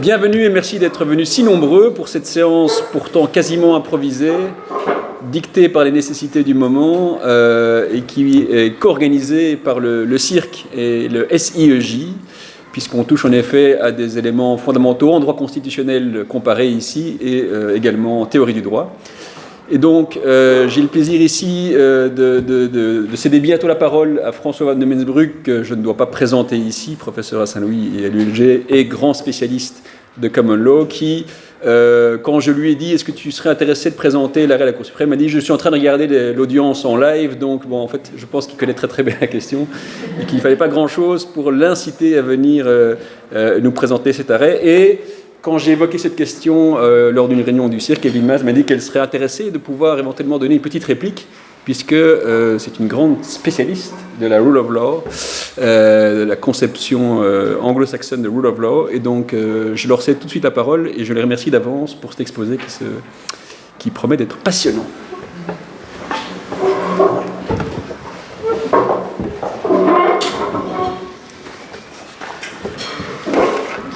Bienvenue et merci d'être venus si nombreux pour cette séance pourtant quasiment improvisée, dictée par les nécessités du moment et qui est co-organisée par le cirque et le SIEJ, puisqu'on touche en effet à des éléments fondamentaux en droit constitutionnel comparé ici et également en théorie du droit. Et donc, j'ai le plaisir ici de céder bientôt la parole à François Van de Mensbruck, que je ne dois pas présenter ici, professeur à Saint-Louis et à l'ULG, et grand spécialiste de Common Law, qui, quand je lui ai dit « Est-ce que tu serais intéressé de présenter l'arrêt de la Cour suprême ?» m'a dit « Je suis en train de regarder l'audience en live, donc bon, en fait, je pense qu'il connaît très très bien la question, et qu'il ne fallait pas grand-chose pour l'inciter à venir nous présenter cet arrêt. » Et quand j'ai évoqué cette question lors d'une réunion du cirque, Evelyne Maz m'a dit qu'elle serait intéressée de pouvoir éventuellement donner une petite réplique, puisque c'est une grande spécialiste de la rule of law, de la conception anglo-saxonne de rule of law, et donc je leur cède tout de suite la parole, et je les remercie d'avance pour cet exposé qui promet d'être passionnant.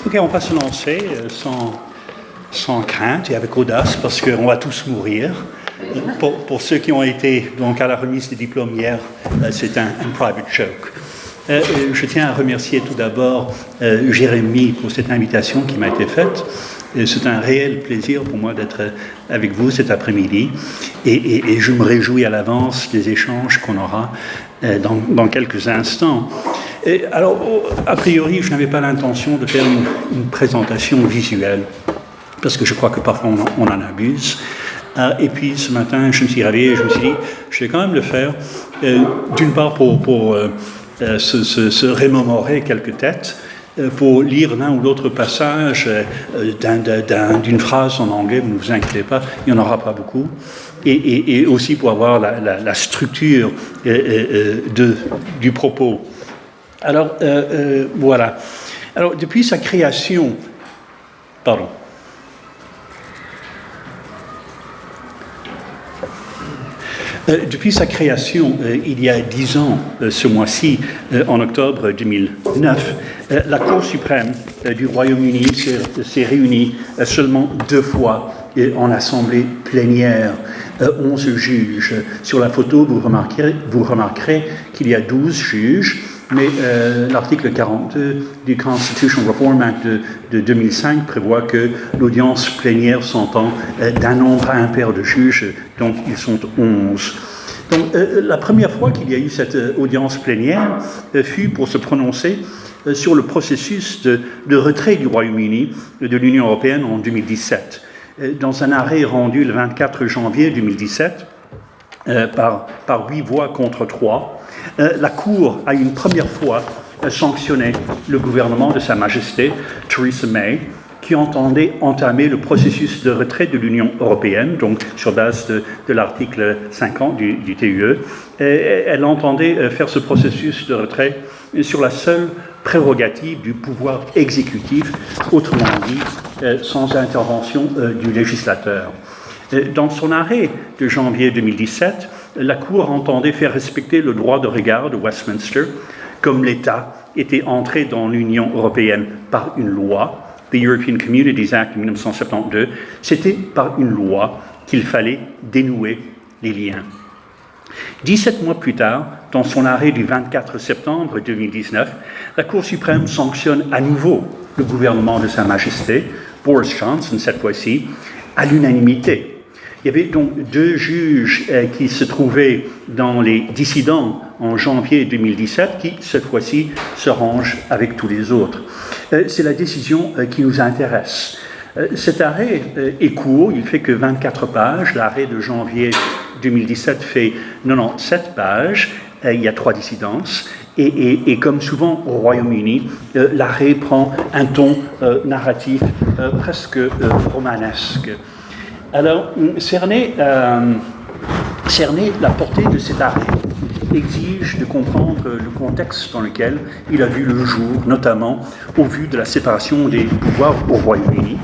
Ok, on va se lancer sans crainte et avec audace, parce qu'on va tous mourir. Pour ceux qui ont été donc, à la remise des diplômes hier, c'est un private joke. Je tiens à remercier tout d'abord Jérémy pour cette invitation qui m'a été faite. C'est un réel plaisir pour moi d'être avec vous cet après-midi et je me réjouis à l'avance des échanges qu'on aura dans quelques instants. Alors, a priori, je n'avais pas l'intention de faire une présentation visuelle, parce que je crois que parfois on en abuse. Et puis ce matin, je me suis réveillé et je me suis dit, je vais quand même le faire, d'une part pour se remémorer quelques têtes, pour lire l'un ou l'autre passage d'une phrase en anglais, ne vous inquiétez pas, il n'y en aura pas beaucoup, et aussi pour avoir la structure du propos. Alors, voilà. Alors, depuis sa création... Pardon. Depuis sa création, il y a 10 ans, ce mois-ci, en octobre 2009, la Cour suprême du Royaume-Uni s'est réunie seulement 2 fois en assemblée plénière. 11 juges. Sur la photo, vous remarquerez qu'il y a 12 juges, mais l'article 42 du Constitutional Reform Act de 2005 prévoit que l'audience plénière s'entend d'un nombre impair de juges, donc ils sont 11. Donc la première fois qu'il y a eu cette audience plénière fut pour se prononcer sur le processus de retrait du Royaume-Uni de l'Union européenne en 2017. Dans un arrêt rendu le 24 janvier 2017, par 8 voix contre 3, la Cour a une première fois sanctionné le gouvernement de Sa Majesté, Theresa May, qui entendait entamer le processus de retrait de l'Union européenne, donc sur base de l'article 50 du TUE. Elle entendait faire ce processus de retrait sur la seule prérogative du pouvoir exécutif, autrement dit, sans intervention du législateur. Dans son arrêt de janvier 2017, la Cour entendait faire respecter le droit de regard de Westminster, comme l'État était entré dans l'Union européenne par une loi, the European Communities Act de 1972, c'était par une loi qu'il fallait dénouer les liens. 17 mois plus tard, dans son arrêt du 24 septembre 2019, la Cour suprême sanctionne à nouveau le gouvernement de Sa Majesté, Boris Johnson cette fois-ci, à l'unanimité. Il y avait donc 2 juges qui se trouvaient dans les dissidents en janvier 2017 qui, cette fois-ci, se rangent avec tous les autres. C'est la décision qui nous intéresse. Cet arrêt est court, il fait que 24 pages. L'arrêt de janvier 2017 fait 97 pages. Il y a 3 dissidences. Et comme souvent au Royaume-Uni, l'arrêt prend un ton narratif presque romanesque. Alors, cerner la portée de cet arrêt exige de comprendre le contexte dans lequel il a vu le jour, notamment au vu de la séparation des pouvoirs au Royaume-Uni.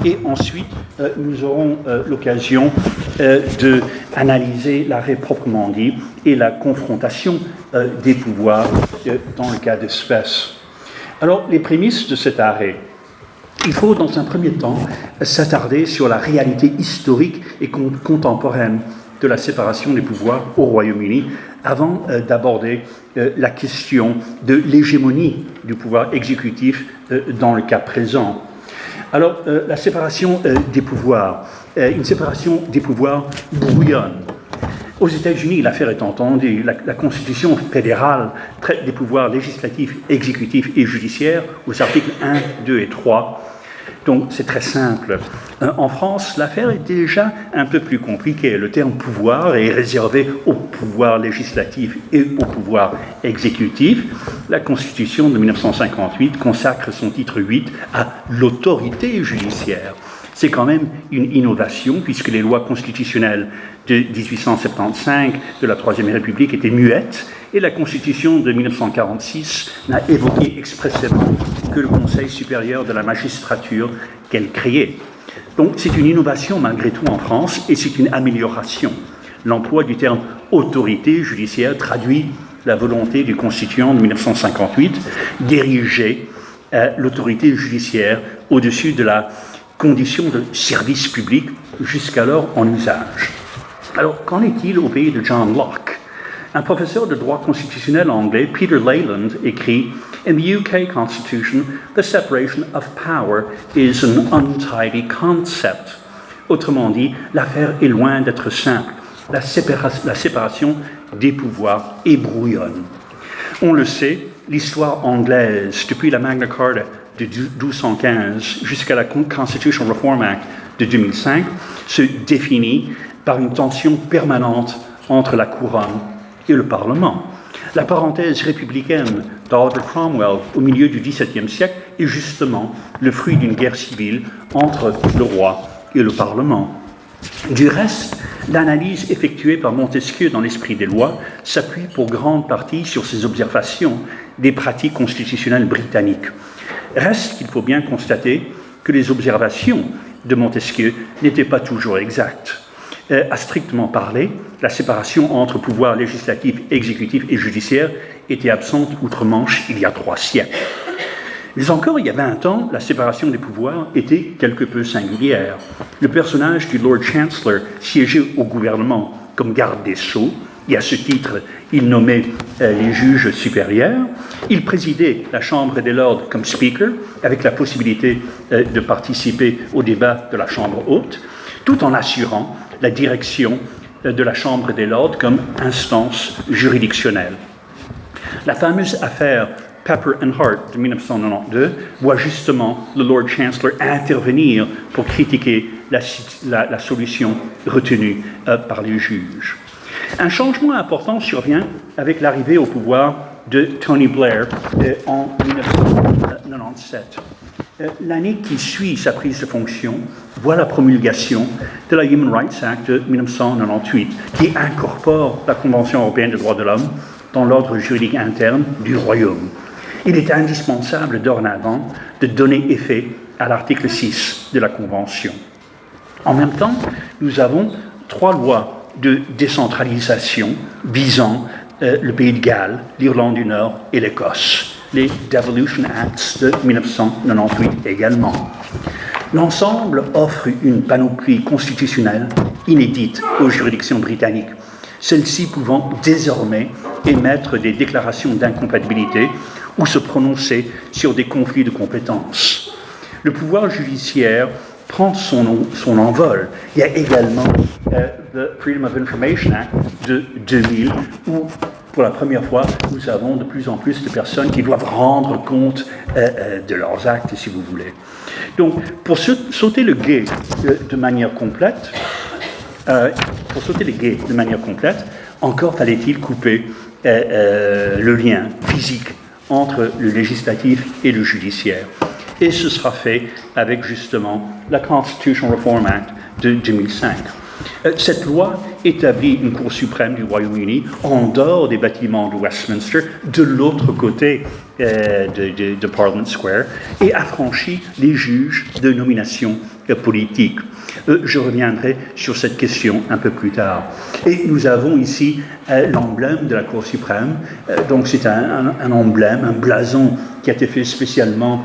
Et ensuite, nous aurons l'occasion d'analyser l'arrêt proprement dit et la confrontation des pouvoirs dans le cas d'espèce. Alors, les prémices de cet arrêt. Il faut, dans un premier temps, s'attarder sur la réalité historique et contemporaine de la séparation des pouvoirs au Royaume-Uni, avant d'aborder la question de l'hégémonie du pouvoir exécutif dans le cas présent. Alors, la séparation des pouvoirs, une séparation des pouvoirs brouillonne. Aux États-Unis, l'affaire est entendue. La Constitution fédérale traite des pouvoirs législatifs, exécutifs et judiciaires aux articles 1, 2 et 3. Donc, c'est très simple. En France, l'affaire est déjà un peu plus compliquée. Le terme pouvoir est réservé au pouvoir législatif et au pouvoir exécutif. La Constitution de 1958 consacre son titre 8 à l'autorité judiciaire. C'est quand même une innovation, puisque les lois constitutionnelles de 1875 de la Troisième République étaient muettes, et la Constitution de 1946 n'a évoqué expressément que le Conseil supérieur de la magistrature qu'elle créait. Donc c'est une innovation malgré tout en France, et c'est une amélioration. L'emploi du terme autorité judiciaire traduit la volonté du constituant de 1958 d'ériger l'autorité judiciaire au-dessus de la condition de service public jusqu'alors en usage. Alors, qu'en est-il au pays de John Locke? Un professeur de droit constitutionnel anglais, Peter Leyland, écrit « In the UK Constitution, the separation of power is an untidy concept. » Autrement dit, l'affaire est loin d'être simple. La séparation des pouvoirs est brouillonne. On le sait, l'histoire anglaise, depuis la Magna Carta de 1215 jusqu'à la Constitutional Reform Act de 2005, se définit par une tension permanente entre la couronne et le Parlement. La parenthèse républicaine d'Oliver Cromwell au milieu du XVIIe siècle est justement le fruit d'une guerre civile entre le roi et le Parlement. Du reste, l'analyse effectuée par Montesquieu dans l'Esprit des lois s'appuie pour grande partie sur ses observations des pratiques constitutionnelles britanniques. Reste qu'il faut bien constater que les observations de Montesquieu n'étaient pas toujours exactes. À strictement parler, la séparation entre pouvoir législatif, exécutif et judiciaire était absente outre-Manche il y a 3 siècles. Mais encore il y a 20 ans, la séparation des pouvoirs était quelque peu singulière. Le personnage du Lord Chancellor siégeait au gouvernement comme garde des Sceaux, et à ce titre, il nommait les juges supérieurs. Il présidait la Chambre des Lords comme Speaker, avec la possibilité de participer au débat de la Chambre haute, tout en assurant la direction de la Chambre des Lords comme instance juridictionnelle. La fameuse affaire Pepper and Hart de 1992 voit justement le Lord Chancellor intervenir pour critiquer la solution retenue par les juges. Un changement important survient avec l'arrivée au pouvoir de Tony Blair en 1997. L'année qui suit sa prise de fonction voit la promulgation de la Human Rights Act de 1998, qui incorpore la Convention européenne des droits de l'homme dans l'ordre juridique interne du Royaume. Il est indispensable dorénavant de donner effet à l'article 6 de la Convention. En même temps, nous avons 3 lois de décentralisation visant le pays de Galles, l'Irlande du Nord et l'Écosse, les Devolution Acts de 1998 également. L'ensemble offre une panoplie constitutionnelle inédite aux juridictions britanniques, celles-ci pouvant désormais émettre des déclarations d'incompatibilité ou se prononcer sur des conflits de compétences. Le pouvoir judiciaire prend son envol. Il y a également le Freedom of Information Act de 2000, où, pour la première fois, nous avons de plus en plus de personnes qui doivent rendre compte de leurs actes, si vous voulez. Donc, pour sauter le gué de manière complète, encore fallait-il couper le lien physique entre le législatif et le judiciaire. Et ce sera fait avec justement la Constitutional Reform Act de 2005. Cette loi établit une Cour suprême du Royaume-Uni en dehors des bâtiments de Westminster, de l'autre côté de Parliament Square, et affranchit les juges de nomination politique. Je reviendrai sur cette question un peu plus tard. Et nous avons ici l'emblème de la Cour suprême. Donc c'est un emblème, un blason qui a été fait spécialement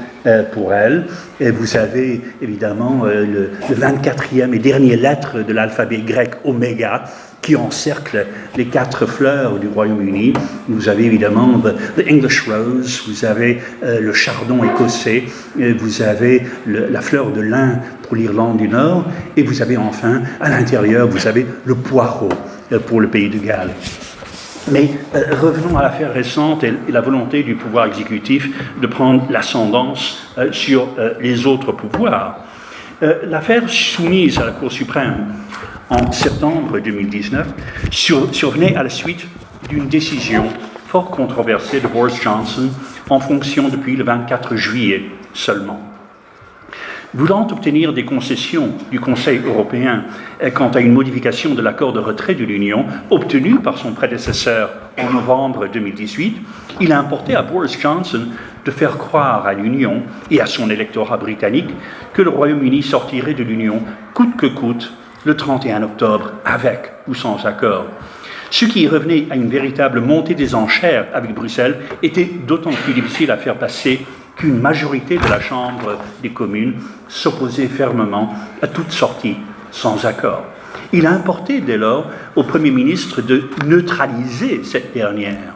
pour elle. Et vous avez évidemment le 24e et dernier lettre de l'alphabet grec oméga qui encercle les 4 fleurs du Royaume-Uni. Vous avez évidemment the English Rose, vous avez le chardon écossais, vous avez la fleur de lin pour l'Irlande du Nord, et vous avez enfin, à l'intérieur, vous avez le poireau pour le pays de Galles. Mais revenons à l'affaire récente et la volonté du pouvoir exécutif de prendre l'ascendance sur les autres pouvoirs. L'affaire soumise à la Cour suprême en septembre 2019 survenait à la suite d'une décision fort controversée de Boris Johnson en fonction depuis le 24 juillet seulement. Voulant obtenir des concessions du Conseil européen quant à une modification de l'accord de retrait de l'Union obtenu par son prédécesseur en novembre 2018, il a importé à Boris Johnson de faire croire à l'Union et à son électorat britannique que le Royaume-Uni sortirait de l'Union coûte que coûte le 31 octobre avec ou sans accord. Ce qui revenait à une véritable montée des enchères avec Bruxelles était d'autant plus difficile à faire passer qu'une majorité de la Chambre des communes s'opposait fermement à toute sortie sans accord. Il a importé dès lors au Premier ministre de neutraliser cette dernière.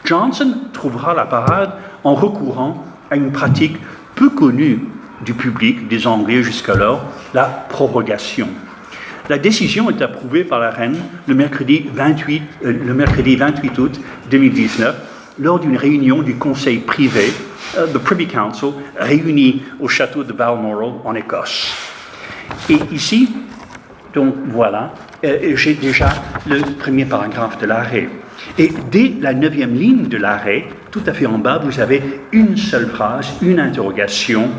Johnson trouvera la parade en recourant à une pratique peu connue du public, des Anglais jusqu'alors, la prorogation. La décision est approuvée par la Reine le mercredi 28 août 2019 lors d'une réunion du Conseil privé, the Privy Council, réuni au château de Balmoral en Écosse. Et ici, donc voilà, j'ai déjà le premier paragraphe de l'arrêt. Et dès la 9e ligne de l'arrêt, tout à fait en bas, vous avez une seule phrase, une interrogation.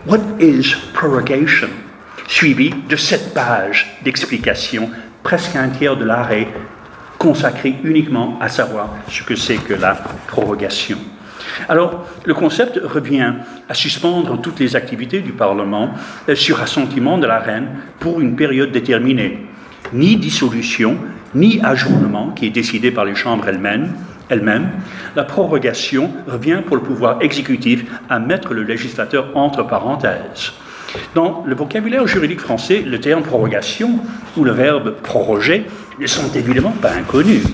What is prorogation? Suivi de 7 pages d'explications, presque un tiers de l'arrêt consacré uniquement à savoir ce que c'est que la prorogation. Alors, le concept revient à suspendre toutes les activités du Parlement sur assentiment de la Reine pour une période déterminée. Ni dissolution, ni ajournement qui est décidé par les chambres elles-mêmes. La prorogation revient pour le pouvoir exécutif à mettre le législateur entre parenthèses. Dans le vocabulaire juridique français, le terme prorogation ou le verbe proroger ne sont évidemment pas inconnus.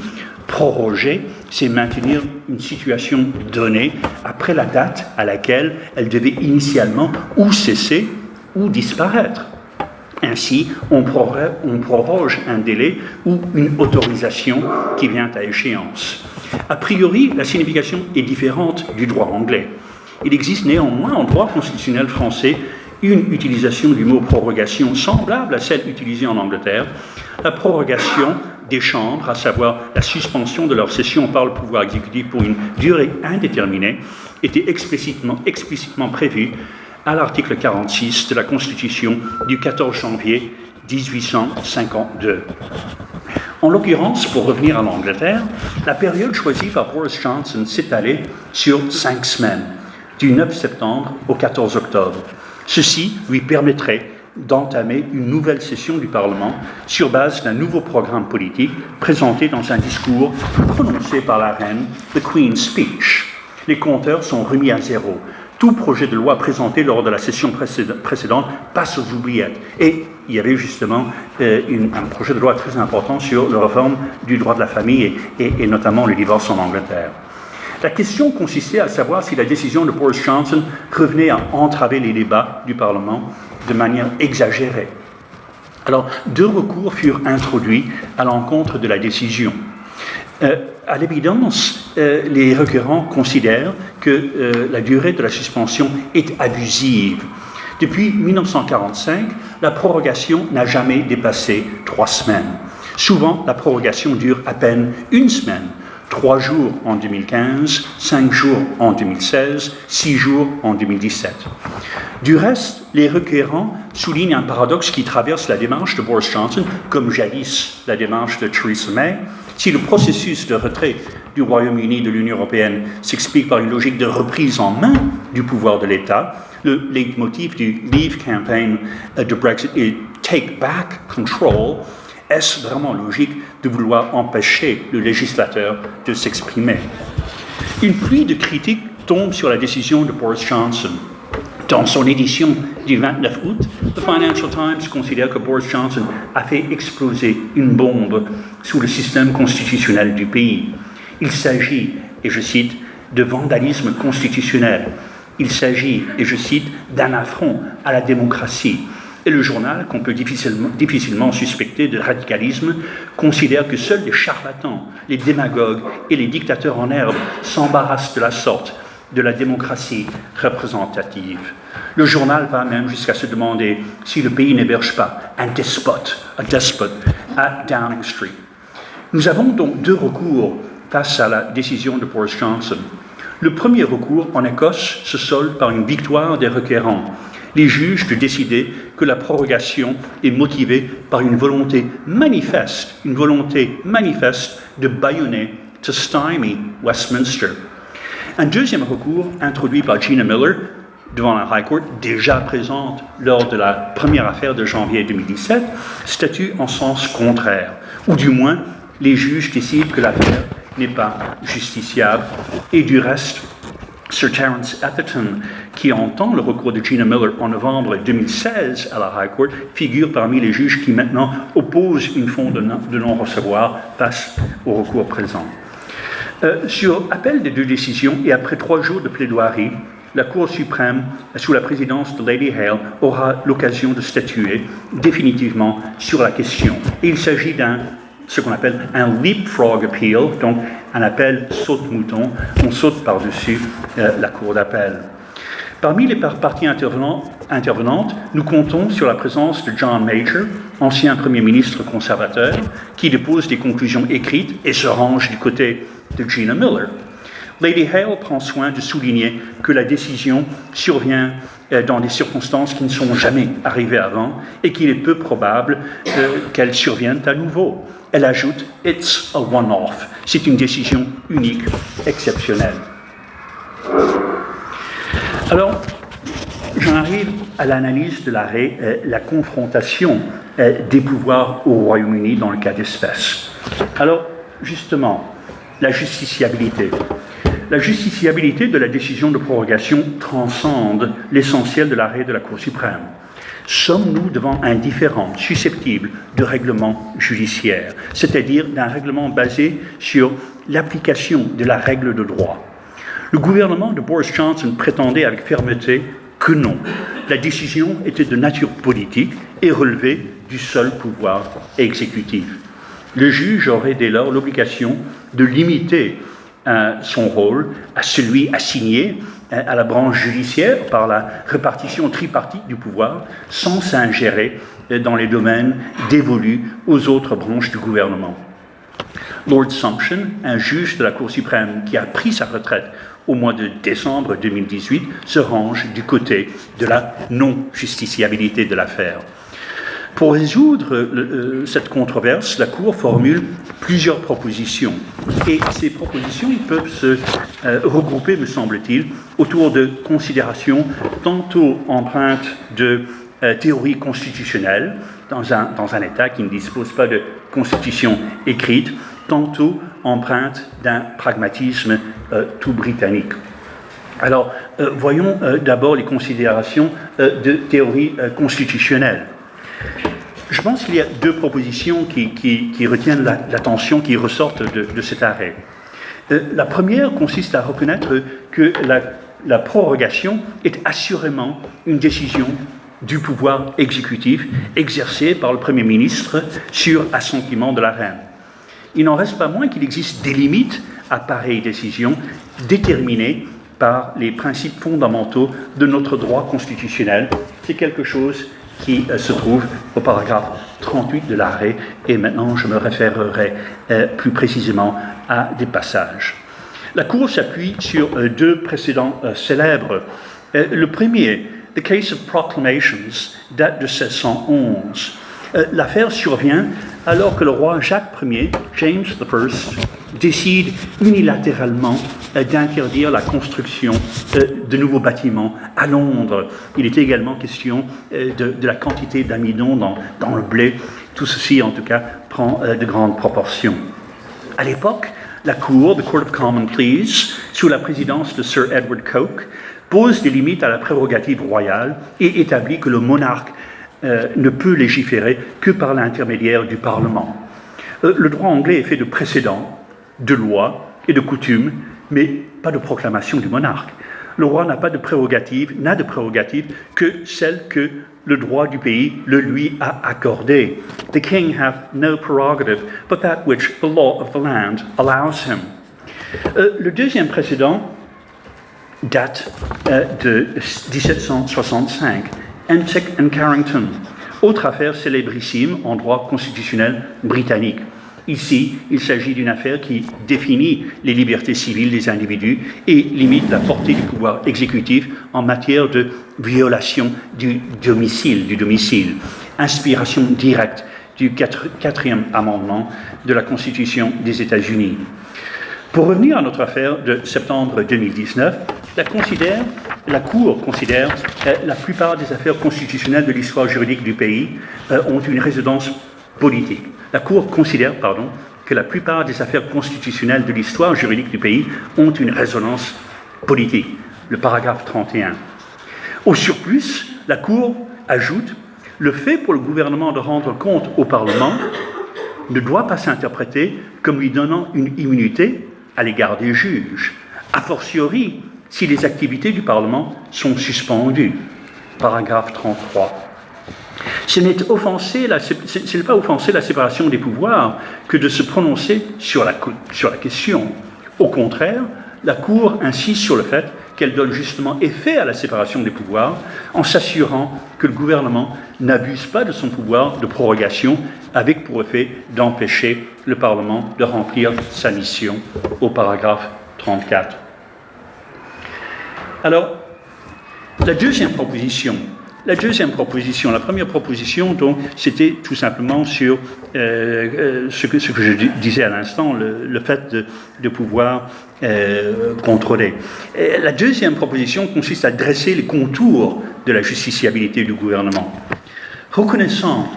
Proroger, c'est maintenir une situation donnée après la date à laquelle elle devait initialement ou cesser ou disparaître. Ainsi, on proroge un délai ou une autorisation qui vient à échéance. A priori, la signification est différente du droit anglais. Il existe néanmoins en droit constitutionnel français une utilisation du mot prorogation semblable à celle utilisée en Angleterre, la prorogation des chambres, à savoir la suspension de leur session par le pouvoir exécutif pour une durée indéterminée, était explicitement prévue à l'article 46 de la Constitution du 14 janvier 1852. En l'occurrence, pour revenir à l'Angleterre, la période choisie par Boris Johnson s'étalait sur 5 semaines, du 9 septembre au 14 octobre. Ceci lui permettrait d'entamer une nouvelle session du Parlement sur base d'un nouveau programme politique présenté dans un discours prononcé par la Reine, the Queen's Speech. Les compteurs sont remis à zéro. Tout projet de loi présenté lors de la session précédente passe aux oubliettes. Et il y avait justement un projet de loi très important sur la réforme du droit de la famille et notamment le divorce en Angleterre. La question consistait à savoir si la décision de Boris Johnson revenait à entraver les débats du Parlement de manière exagérée. Alors, 2 recours furent introduits à l'encontre de la décision. À l'évidence, les requérants considèrent que la durée de la suspension est abusive. Depuis 1945, la prorogation n'a jamais dépassé 3 semaines. Souvent, la prorogation dure à peine 1 semaine. 3 jours en 2015, 5 jours en 2016, 6 jours en 2017. Du reste, les requérants soulignent un paradoxe qui traverse la démarche de Boris Johnson, comme jadis la démarche de Theresa May, Si le processus de retrait du Royaume-Uni de l'Union européenne s'explique par une logique de reprise en main du pouvoir de l'État, le leitmotiv du Leave campaign de Brexit est Take Back Control. Est-ce vraiment logique de vouloir empêcher le législateur de s'exprimer? Une pluie de critiques tombe sur la décision de Boris Johnson. Dans son édition du 29 août, The Financial Times considère que Boris Johnson a fait exploser une bombe sous le système constitutionnel du pays. Il s'agit, et je cite, de vandalisme constitutionnel. Il s'agit, et je cite, d'un affront à la démocratie. Et le journal, qu'on peut difficilement suspecter de radicalisme, considère que seuls les charlatans, les démagogues et les dictateurs en herbe s'embarrassent de la sorte de la démocratie représentative. Le journal va même jusqu'à se demander si le pays n'héberge pas un despote à Downing Street. Nous avons donc deux recours face à la décision de Boris Johnson. Le premier recours en Écosse se solde par une victoire des requérants. Les juges de décider que la prorogation est motivée par une volonté manifeste de bâillonner, to stymie Westminster. Un deuxième recours, introduit par Gina Miller devant la High Court, déjà présente lors de la première affaire de janvier 2017, statue en sens contraire, ou du moins, les juges décident que l'affaire n'est pas justiciable. Et du reste, Sir Terence Atherton, qui entend le recours de Gina Miller en novembre 2016 à la High Court, figure parmi les juges qui maintenant opposent une fond de non-recevoir face au recours présent. Sur appel des deux décisions et après 3 jours de plaidoirie, la Cour suprême, sous la présidence de Lady Hale, aura l'occasion de statuer définitivement sur la question. Et il s'agit ce qu'on appelle un leapfrog appeal, donc un appel saute-mouton, on saute par-dessus la Cour d'appel. Parmi les parties intervenantes, nous comptons sur la présence de John Major, ancien Premier ministre conservateur, qui dépose des conclusions écrites et se range du côté de Gina Miller. Lady Hale prend soin de souligner que la décision survient dans des circonstances qui ne sont jamais arrivées avant et qu'il est peu probable qu'elle survienne à nouveau. Elle ajoute « It's a one-off ». C'est une décision unique, exceptionnelle. Alors, j'en arrive à l'analyse de l'arrêt, la confrontation des pouvoirs au Royaume-Uni dans le cas d'espèce. Alors, justement, la justiciabilité. La justiciabilité de la décision de prorogation transcende l'essentiel de l'arrêt de la Cour suprême. Sommes-nous devant un différend susceptible de règlement judiciaire, c'est-à-dire d'un règlement basé sur l'application de la règle de droit? Le gouvernement de Boris Johnson prétendait avec fermeté que non. La décision était de nature politique et relevait du seul pouvoir exécutif. Le juge aurait dès lors l'obligation de limiter son rôle à celui assigné à la branche judiciaire par la répartition tripartite du pouvoir, sans s'ingérer dans les domaines dévolus aux autres branches du gouvernement. Lord Sumption, un juge de la Cour suprême qui a pris sa retraite au mois de décembre 2018, se range du côté de la non-justiciabilité de l'affaire. Pour résoudre cette controverse, la Cour formule plusieurs propositions. Et ces propositions peuvent se regrouper, me semble-t-il, autour de considérations tantôt empreintes de théorie constitutionnelle, dans un État qui ne dispose pas de constitution écrite, tantôt empreintes d'un pragmatisme tout britannique. Alors, voyons d'abord les considérations de théorie constitutionnelle. Je pense qu'il y a 2 propositions qui retiennent l'attention, qui ressortent de cet arrêt. La première consiste à reconnaître que la prorogation est assurément une décision du pouvoir exécutif exercée par le Premier ministre sur assentiment de la Reine. Il n'en reste pas moins qu'il existe des limites à pareille décision déterminées par les principes fondamentaux de notre droit constitutionnel. C'est quelque chose qui se trouve au paragraphe 38 de l'arrêt, et maintenant je me référerai plus précisément à des passages. La Cour s'appuie sur 2 précédents célèbres. Le premier, The Case of Proclamations, date de 1611. L'affaire survient alors que le roi Jacques Ier, James I, décide unilatéralement d'interdire la construction de nouveaux bâtiments à Londres. Il était également question de la quantité d'amidon dans le blé. Tout ceci, en tout cas, prend de grandes proportions. À l'époque, la Cour, the Court of Common Pleas, sous la présidence de Sir Edward Coke, pose des limites à la prérogative royale et établit que le monarque ne peut légiférer que par l'intermédiaire du Parlement. Le droit anglais est fait de précédents, de lois et de coutumes, mais pas de proclamation du monarque. Le roi n'a de prérogative que celle que le droit du pays le lui a accordée. The king hath no prerogative but that which the law of the land allows him. Le deuxième précédent date de 1765, Antic and Carrington, autre affaire célébrissime en droit constitutionnel britannique. Ici, il s'agit d'une affaire qui définit les libertés civiles des individus et limite la portée du pouvoir exécutif en matière de violation du domicile. Inspiration directe du quatrième amendement de la Constitution des États-Unis. Pour revenir à notre affaire de septembre 2019, la Cour considère que la plupart des affaires constitutionnelles de l'histoire juridique du pays ont une résonance politique. La Cour considère, que la plupart des affaires constitutionnelles de l'histoire juridique du pays ont une résonance politique. Le paragraphe 31. Au surplus, la Cour ajoute « Le fait pour le gouvernement de rendre compte au Parlement ne doit pas s'interpréter comme lui donnant une immunité à l'égard des juges, a fortiori si les activités du Parlement sont suspendues. » Paragraphe 33. Ce n'est pas offenser la séparation des pouvoirs que de se prononcer sur la question. Au contraire, la Cour insiste sur le fait qu'elle donne justement effet à la séparation des pouvoirs en s'assurant que le gouvernement n'abuse pas de son pouvoir de prorogation avec pour effet d'empêcher le Parlement de remplir sa mission au paragraphe 34. Alors, la première proposition, donc, c'était tout simplement sur ce que je disais à l'instant, le fait de pouvoir contrôler. Et la deuxième proposition consiste à dresser les contours de la justiciabilité du gouvernement. Reconnaissant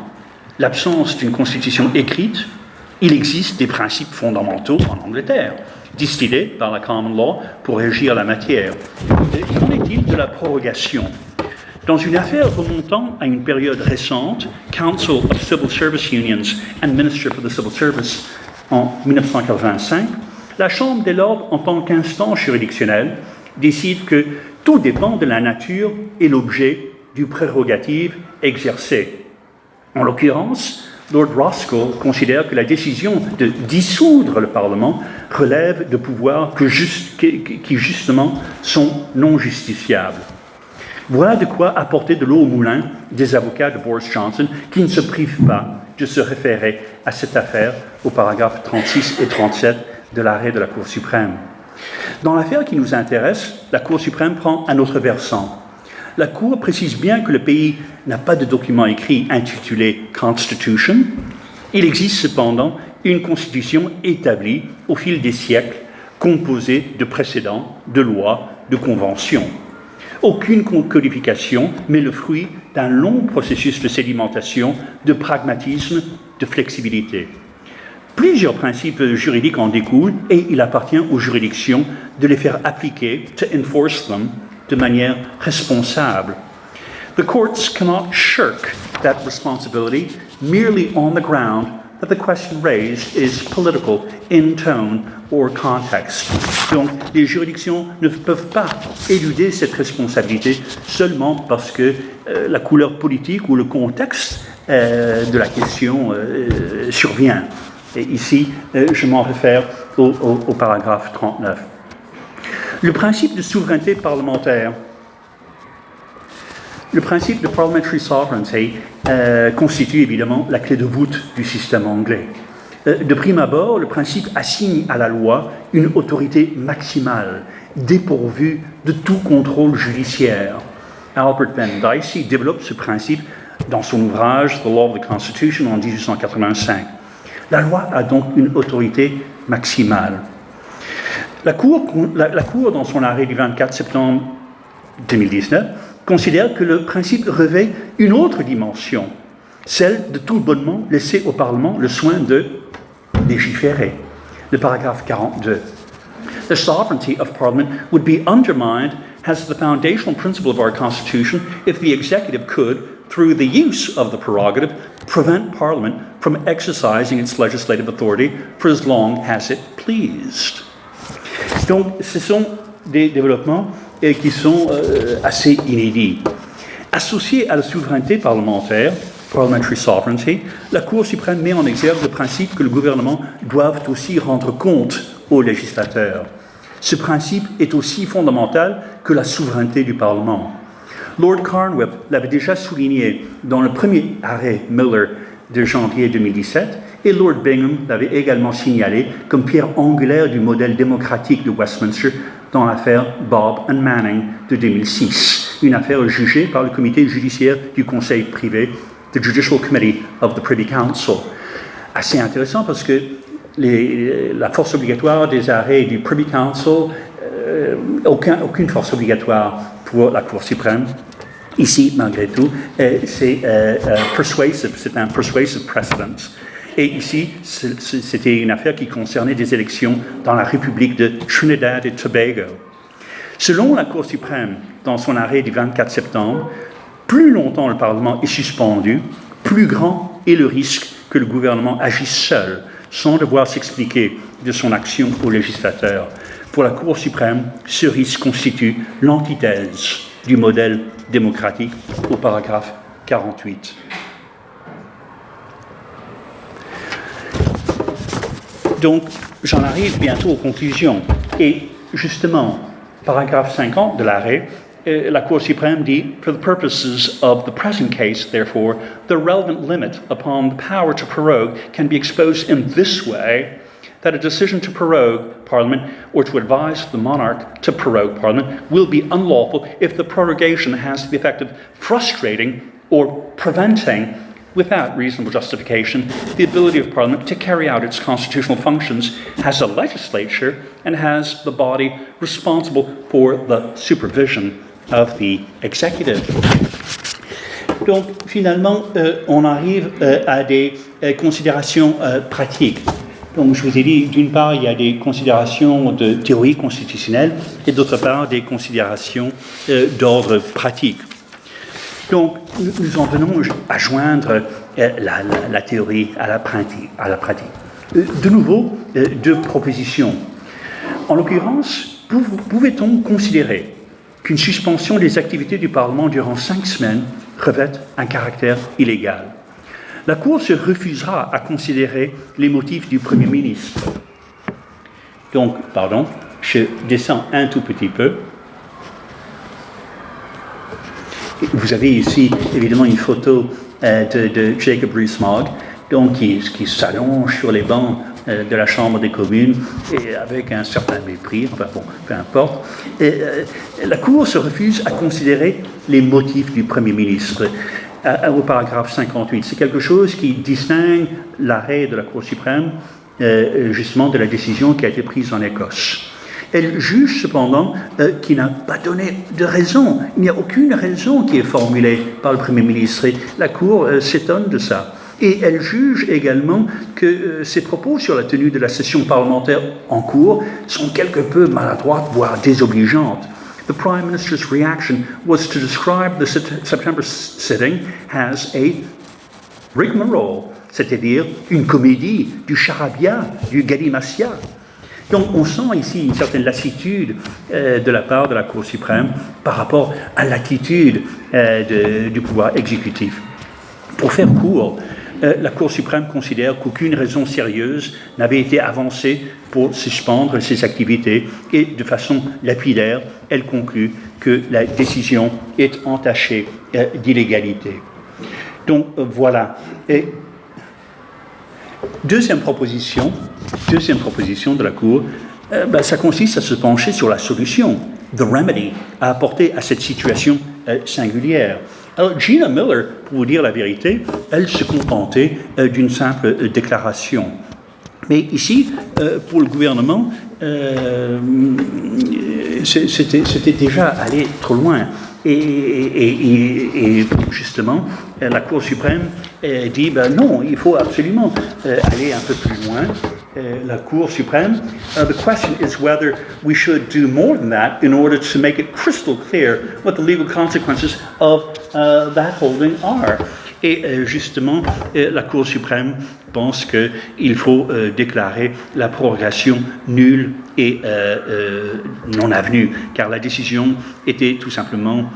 l'absence d'une constitution écrite, il existe des principes fondamentaux en Angleterre, distillés par la common law pour régir la matière. Qu'en est-il de la prorogation ? Dans une affaire remontant à une période récente, Council of Civil Service Unions and Minister for the Civil Service en 1985, la Chambre des Lords, en tant qu'instance juridictionnelle, décide que tout dépend de la nature et l'objet du prérogative exercé. En l'occurrence, Lord Roscoe considère que la décision de dissoudre le Parlement relève de pouvoirs qui justement sont non justiciables. Voilà de quoi apporter de l'eau au moulin des avocats de Boris Johnson qui ne se privent pas de se référer à cette affaire au paragraphe 36 et 37 de l'arrêt de la Cour suprême. Dans l'affaire qui nous intéresse, la Cour suprême prend un autre versant. La Cour précise bien que le pays n'a pas de document écrit intitulé « Constitution ». Il existe cependant une constitution établie au fil des siècles, composée de précédents, de lois, de conventions. Aucune codification, mais le fruit d'un long processus de sédimentation, de pragmatisme, de flexibilité. Plusieurs principes juridiques en découlent et il appartient aux juridictions de les faire appliquer, to enforce them, de manière responsable. The courts cannot shirk that responsibility merely on the ground that the question raised is political in tone or context. Donc, les juridictions ne peuvent pas éluder cette responsabilité seulement parce que la couleur politique ou le contexte de la question survient. Et ici, je m'en réfère au paragraphe 39. Le principe de souveraineté parlementaire, le principe de parliamentary sovereignty constitue évidemment la clé de voûte du système anglais. De prime abord, le principe assigne à la loi une autorité maximale, dépourvue de tout contrôle judiciaire. Albert Ben Dicey développe ce principe dans son ouvrage The Law of the Constitution en 1885. La loi a donc une autorité maximale. La Cour, dans son arrêt du 24 septembre 2019, considère que le principe revêt une autre dimension, celle de tout bonnement laisser au Parlement le soin de légiférer. Le paragraphe 42. The sovereignty of Parliament would be undermined as the foundational principle of our Constitution if the executive could, through the use of the prerogative, prevent Parliament from exercising its legislative authority for as long as it pleased. Donc, ce sont des développements qui sont assez inédits. Associés à la souveraineté parlementaire, parliamentary sovereignty, la Cour suprême met en exergue le principe que le gouvernement doit aussi rendre compte aux législateurs. Ce principe est aussi fondamental que la souveraineté du Parlement. Lord Carnwath l'avait déjà souligné dans le premier arrêt Miller de janvier 2017 et Lord Bingham l'avait également signalé comme pierre angulaire du modèle démocratique de Westminster dans l'affaire Bob and Manning de 2006, une affaire jugée par le comité judiciaire du conseil privé, the Judicial Committee of the Privy Council. Assez intéressant parce que la force obligatoire des arrêts du Privy Council, aucune force obligatoire pour la Cour suprême. Ici, malgré tout, c'est un persuasive precedent. Et ici, c'était une affaire qui concernait des élections dans la République de Trinidad et Tobago. Selon la Cour suprême, dans son arrêt du 24 septembre, plus longtemps le Parlement est suspendu, plus grand est le risque que le gouvernement agisse seul, sans devoir s'expliquer de son action aux législateurs. Pour la Cour suprême, ce risque constitue l'antithèse du modèle démocratique au paragraphe 48. Donc, j'en arrive bientôt aux conclusions. Et justement, paragraphe 50 de l'arrêt, la Cour suprême dit « For the purposes of the present case, therefore, the relevant limit upon the power to prorogue can be exposed in this way, that a decision to prorogue Parliament or to advise the monarch to prorogue Parliament will be unlawful if the prorogation has the effect of frustrating or preventing, without reasonable justification, the ability of Parliament to carry out its constitutional functions as a legislature and as the body responsible for the supervision of the executive. Donc, finalement, on arrive à des considérations pratiques. Donc, je vous ai dit, d'une part, il y a des considérations de théorie constitutionnelle et d'autre part, des considérations d'ordre pratique. Donc, nous en venons à joindre la théorie à la pratique. De nouveau, deux propositions. En l'occurrence, pouvait-on considérer qu'une suspension des activités du Parlement durant 5 semaines revêt un caractère illégal? La Cour se refusera à considérer les motifs du Premier ministre. Donc, je descends un tout petit peu. Vous avez ici, évidemment, une photo de Jacob Rees-Mogg, donc qui s'allonge sur les bancs de la Chambre des communes et avec un certain mépris, enfin bon, peu importe. La Cour se refuse à considérer les motifs du Premier ministre. Au paragraphe 58, c'est quelque chose qui distingue l'arrêt de la Cour suprême justement de la décision qui a été prise en Écosse. Elle juge cependant qu'il n'a pas donné de raison. Il n'y a aucune raison qui est formulée par le Premier ministre. Et la Cour s'étonne de ça. Et elle juge également que ses propos sur la tenue de la session parlementaire en cours sont quelque peu maladroites, voire désobligeantes. The Prime Minister's reaction was to describe the September sitting as a rigmarole, c'est-à-dire une comédie, du charabia, du galimatia. Donc on sent ici une certaine lassitude de la part de la Cour suprême par rapport à l'attitude du pouvoir exécutif. Pour faire court, la Cour suprême considère qu'aucune raison sérieuse n'avait été avancée pour suspendre ses activités et de façon lapidaire, elle conclut que la décision est entachée d'illégalité. Donc voilà. Et deuxième proposition de la Cour, ça consiste à se pencher sur la solution, the remedy, à apporter à cette situation singulière. Alors, Gina Miller, pour vous dire la vérité, elle se contentait d'une simple déclaration. Mais ici, pour le gouvernement, c'était déjà aller trop loin. Et justement, la Cour suprême dit non, il faut absolument aller un peu plus loin. La Cour suprême, the question is whether we should do more than that in order to make it crystal clear what the legal consequences of that holding are. Et justement, la Cour suprême pense qu'il faut déclarer la prorogation nulle et non avenue, car la décision était tout simplement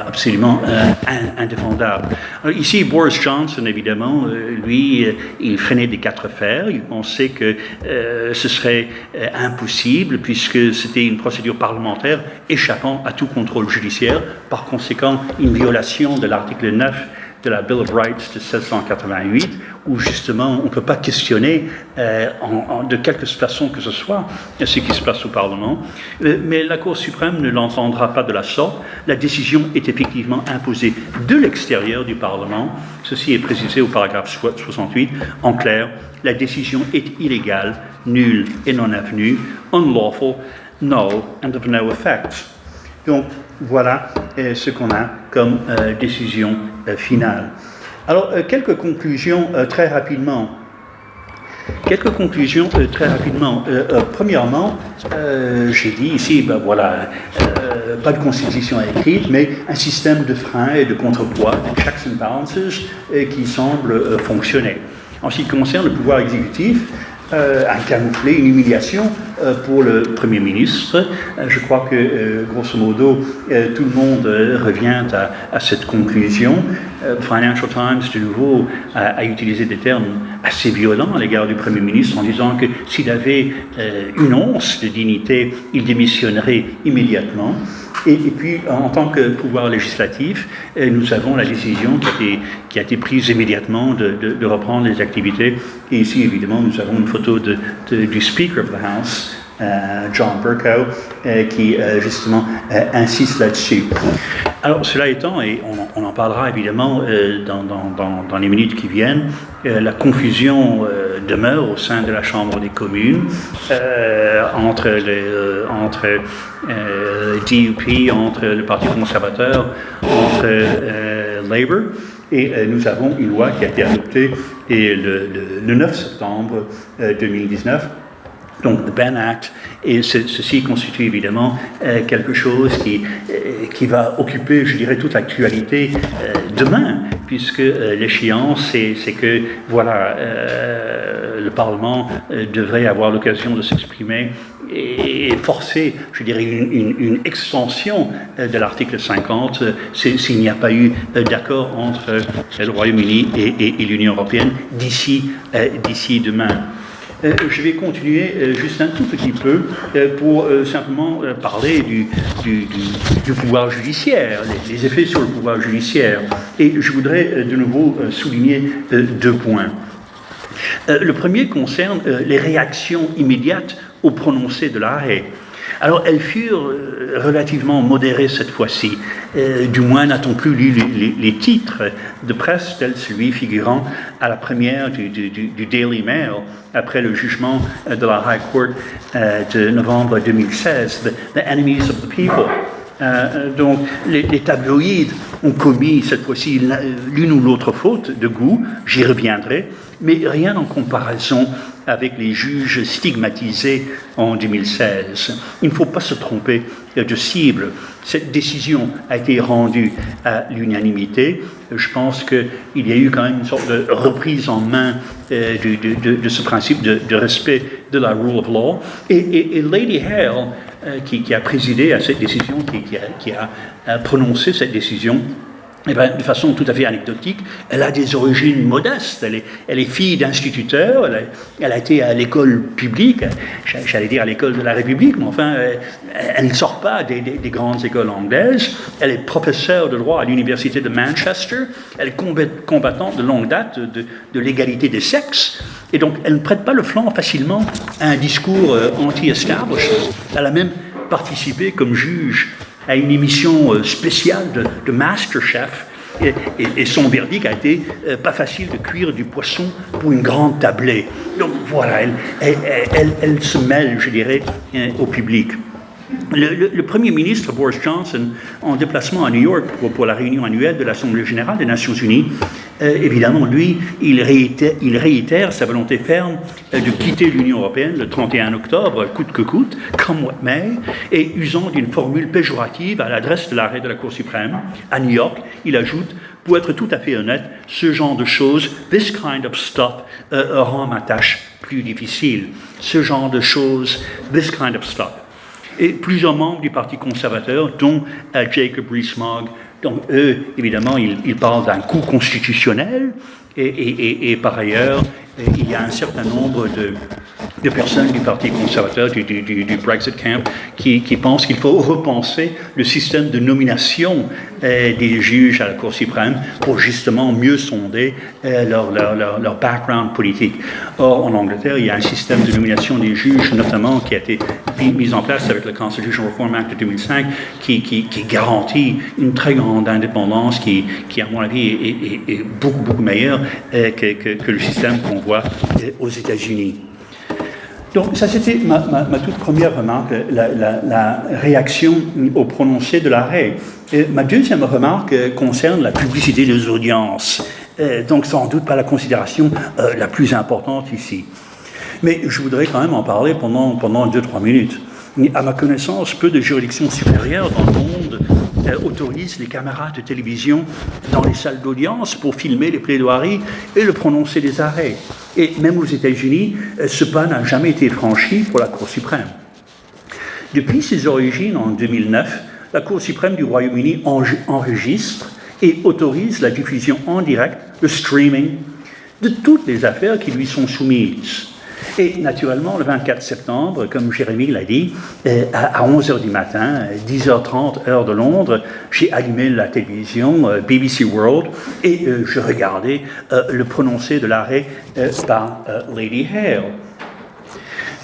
absolument indéfendable. Alors, ici, Boris Johnson, évidemment, lui, il freinait des quatre fers. Il pensait que ce serait impossible puisque c'était une procédure parlementaire échappant à tout contrôle judiciaire. Par conséquent, une violation de l'article 9 de la Bill of Rights de 1788, où justement on ne peut pas questionner de quelque façon que ce soit ce qui se passe au Parlement. Mais la Cour suprême ne l'entendra pas de la sorte. La décision est effectivement imposée de l'extérieur du Parlement. Ceci est précisé au paragraphe 68. En clair, la décision est illégale, nulle et non avenue, unlawful, null and of no effect. Donc, voilà ce qu'on a comme décision finale. Alors, quelques conclusions très rapidement. Premièrement, j'ai dit ici, pas de constitution écrite, mais un système de freins et de contrepoids, de checks and balances, qui semble fonctionner. En ce qui concerne le pouvoir exécutif, un camouflet, une humiliation pour le Premier ministre. Je crois que, grosso modo, tout le monde revient à cette conclusion. Financial Times, de nouveau, a utilisé des termes assez violents à l'égard du Premier ministre en disant que s'il avait une once de dignité, il démissionnerait immédiatement. Et puis, en tant que pouvoir législatif, nous avons la décision qui a été prise immédiatement de reprendre les activités. Et ici, évidemment, nous avons une photo du Speaker of the House, John Bercow, qui justement insiste là-dessus. Alors, cela étant, et on en parlera évidemment dans les minutes qui viennent, la confusion demeure au sein de la Chambre des communes entre DUP, entre le Parti conservateur, entre Labour. Et nous avons une loi qui a été adoptée le 9 septembre 2019. Donc, the Ben Act, et ceci constitue évidemment quelque chose qui va occuper, je dirais, toute l'actualité demain, puisque l'échéance, c'est que, le Parlement devrait avoir l'occasion de s'exprimer et forcer, je dirais, une extension de l'article 50 s'il n'y a pas eu d'accord entre le Royaume-Uni et l'Union européenne d'ici demain. Je vais continuer juste un tout petit peu pour simplement parler du pouvoir judiciaire, les effets sur le pouvoir judiciaire. Et je voudrais de nouveau souligner deux points. Le premier concerne les réactions immédiates au prononcé de l'arrêt. Alors, elles furent relativement modérées cette fois-ci. Du moins, n'a-t-on plus lu les titres de presse tels celui figurant à la première du Daily Mail après le jugement de la High Court de novembre 2016, The Enemies of the People. Donc, les tabloïds ont commis cette fois-ci l'une ou l'autre faute de goût, j'y reviendrai, mais rien en comparaison avec les juges stigmatisés en 2016. Il ne faut pas se tromper de cible. Cette décision a été rendue à l'unanimité. Je pense qu'il y a eu quand même une sorte de reprise en main de ce principe de respect de la rule of law. Et Lady Hale, qui a présidé à cette décision, qui a prononcé cette décision, de façon tout à fait anecdotique, elle a des origines modestes. Elle est fille d'instituteur, elle a été à l'école publique, j'allais dire à l'école de la République, mais enfin, elle ne sort pas des grandes écoles anglaises. Elle est professeure de droit à l'université de Manchester. Elle est combattante de longue date de l'égalité des sexes. Et donc, elle ne prête pas le flanc facilement à un discours anti-establishment. Elle a même participé comme juge à une émission spéciale de MasterChef. Et son verdict a été pas facile de cuire du poisson pour une grande tablée. Donc voilà, elle se mêle, je dirais, au public. Le Premier ministre Boris Johnson, en déplacement à New York pour la réunion annuelle de l'Assemblée générale des Nations unies, évidemment, lui, il réitère sa volonté ferme de quitter l'Union européenne le 31 octobre, coûte que coûte, come what may, et usant d'une formule péjorative à l'adresse de l'arrêt de la Cour suprême. À New York, il ajoute, pour être tout à fait honnête, ce genre de choses, this kind of stuff, rend ma tâche plus difficile. Ce genre de choses, this kind of stuff. Et plusieurs membres du Parti conservateur, dont Jacob Rees-Mogg, donc eux, évidemment, ils parlent d'un coup constitutionnel, et par ailleurs, il y a un certain nombre de personnes du Parti conservateur, du Brexit camp, qui pensent qu'il faut repenser le système de nomination des juges à la Cour suprême pour justement mieux sonder leur background politique. Or, en Angleterre, il y a un système de nomination des juges, notamment, qui a été mis en place avec le Constitutional Reform Act de 2005, qui garantit une très grande indépendance, qui à mon avis, est beaucoup meilleure que le système qu'on voit aux États-Unis. Donc, ça, c'était ma toute première remarque, la réaction au prononcé de l'arrêt. Ma deuxième remarque concerne la publicité des audiences. Donc, sans doute pas la considération la plus importante ici. Mais je voudrais quand même en parler pendant 2-3 minutes. À ma connaissance, peu de juridictions supérieures dans le monde autorisent les caméras de télévision dans les salles d'audience pour filmer les plaidoiries et le prononcer des arrêts. Et même aux États-Unis, ce pas n'a jamais été franchi pour la Cour suprême. Depuis ses origines en 2009, la Cour suprême du Royaume-Uni enregistre et autorise la diffusion en direct, le streaming, de toutes les affaires qui lui sont soumises. Et naturellement, le 24 septembre, comme Jérémy l'a dit, à 11h du matin, 10h30 heure de Londres, j'ai allumé la télévision BBC World et je regardais le prononcé de l'arrêt par Lady Hale.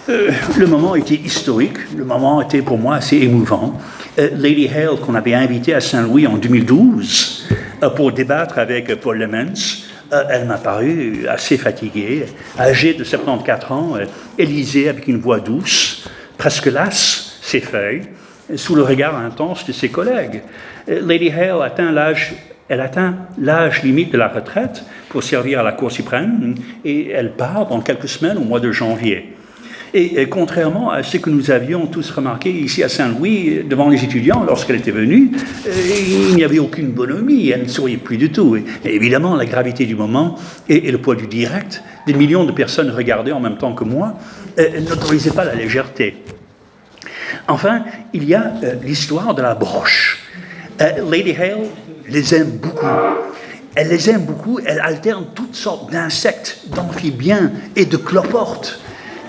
Le moment était historique, le moment était pour moi assez émouvant. Lady Hale, qu'on avait invitée à Saint-Louis en 2012 pour débattre avec Paul Lemons, elle m'a paru assez fatiguée, âgée de 74 ans. Elle lisait avec une voix douce, presque lasse, ses feuilles, sous le regard intense de ses collègues. Lady Hale atteint l'âge limite de la retraite pour servir à la Cour suprême et elle part dans quelques semaines au mois de janvier. Et contrairement à ce que nous avions tous remarqué ici à Saint-Louis, devant les étudiants, lorsqu'elle était venue, il n'y avait aucune bonhomie, elle ne souriait plus du tout. Et évidemment, la gravité du moment et le poids du direct, des millions de personnes regardaient en même temps que moi, n'autorisaient pas la légèreté. Enfin, il y a l'histoire de la broche. Lady Hale les aime beaucoup. Elle les aime beaucoup, elle alterne toutes sortes d'insectes, d'amphibiens et de cloportes.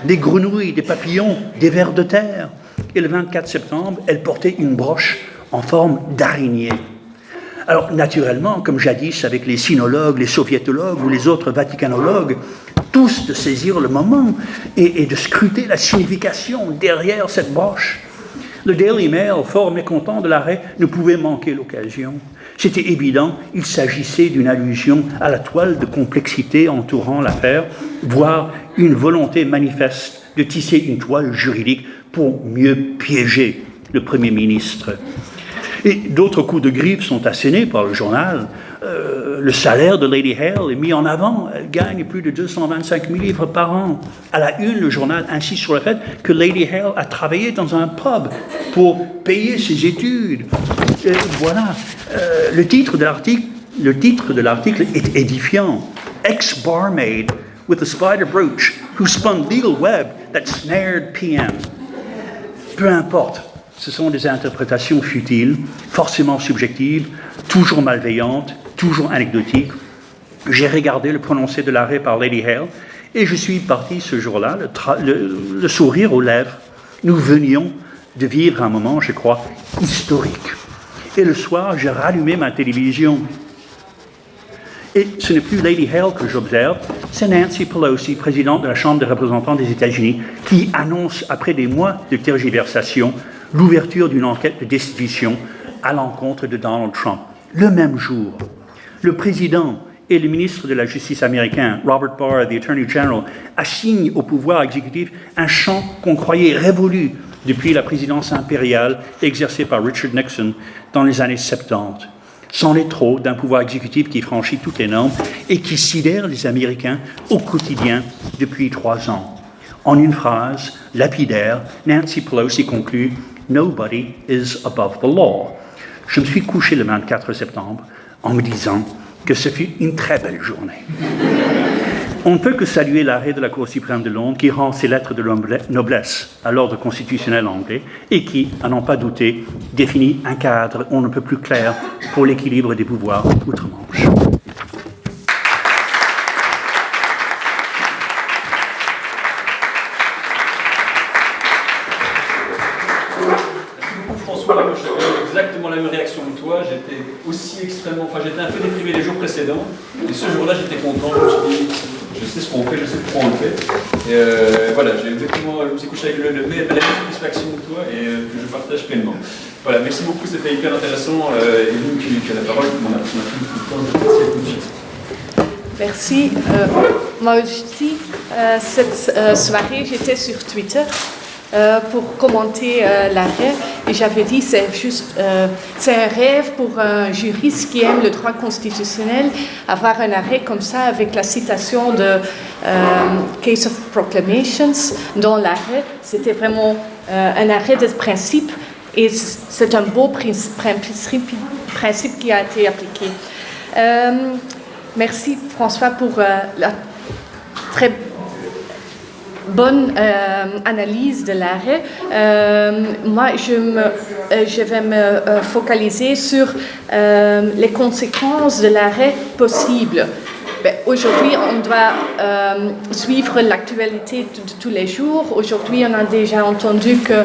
Des grenouilles, des papillons, des vers de terre. Et le 24 septembre, elle portait une broche en forme d'araignée. Alors, naturellement, comme jadis avec les sinologues, les soviétologues ou les autres vaticanologues, tous de saisir le moment et de scruter la signification derrière cette broche. Le Daily Mail, fort mécontent de l'arrêt, ne pouvait manquer l'occasion. C'était évident, il s'agissait d'une allusion à la toile de complexité entourant l'affaire, voire une volonté manifeste de tisser une toile juridique pour mieux piéger le Premier ministre. Et d'autres coups de griffe sont assénés par le journal. Le salaire de Lady Hale est mis en avant. Elle gagne plus de 225 000 livres par an. À la une, le journal insiste sur le fait que Lady Hale a travaillé dans un pub pour payer ses études. Voilà. Le titre de l'article est édifiant. Ex-barmaid with a spider brooch who spun legal web that snared PM. Peu importe. Ce sont des interprétations futiles, forcément subjectives, toujours malveillantes, toujours anecdotiques. J'ai regardé le prononcé de l'arrêt par Lady Hale et je suis parti ce jour-là, le sourire aux lèvres. Nous venions de vivre un moment, je crois, historique. Et le soir, j'ai rallumé ma télévision. Et ce n'est plus Lady Hale que j'observe, c'est Nancy Pelosi, présidente de la Chambre des représentants des États-Unis, qui annonce, après des mois de tergiversation, l'ouverture d'une enquête de destitution à l'encontre de Donald Trump. Le même jour, le président et le ministre de la Justice américain, Robert Barr, the Attorney General, assignent au pouvoir exécutif un champ qu'on croyait révolu depuis la présidence impériale exercée par Richard Nixon dans les années 70. C'en est trop d'un pouvoir exécutif qui franchit toutes les normes et qui sidère les Américains au quotidien depuis 3 ans. En une phrase lapidaire, Nancy Pelosi conclut « Nobody is above the law ». Je me suis couché le 24 septembre en me disant que ce fut une très belle journée. On ne peut que saluer l'arrêt de la Cour suprême de Londres qui rend ses lettres de noblesse à l'ordre constitutionnel anglais et qui, à n'en pas douter, définit un cadre on ne peut plus clair pour l'équilibre des pouvoirs outre-Manche. François, moi j'avais exactement la même réaction que toi, j'étais aussi extrêmement, j'étais un peu déprimé les jours précédents, et ce jour-là j'étais content, je me suis dit, je sais ce qu'on fait, je sais pourquoi on le fait, et voilà, je me suis couché avec la même satisfaction que toi, et que je partage pleinement. Voilà, merci beaucoup, c'était hyper intéressant, et Lynn, tu as la parole, on a tout le temps, tout de suite. Merci. Moi aussi, cette soirée, j'étais sur Twitter pour commenter l'arrêt et j'avais dit c'est un rêve pour un juriste qui aime le droit constitutionnel avoir un arrêt comme ça avec la citation de Case of Proclamations dans l'arrêt. C'était vraiment un arrêt de principe et c'est un beau principe qui a été appliqué. Merci François pour la très bonne analyse de l'arrêt. Moi, je vais me focaliser sur les conséquences de l'arrêt possibles. Aujourd'hui, on doit suivre l'actualité de tous les jours. Aujourd'hui, on a déjà entendu que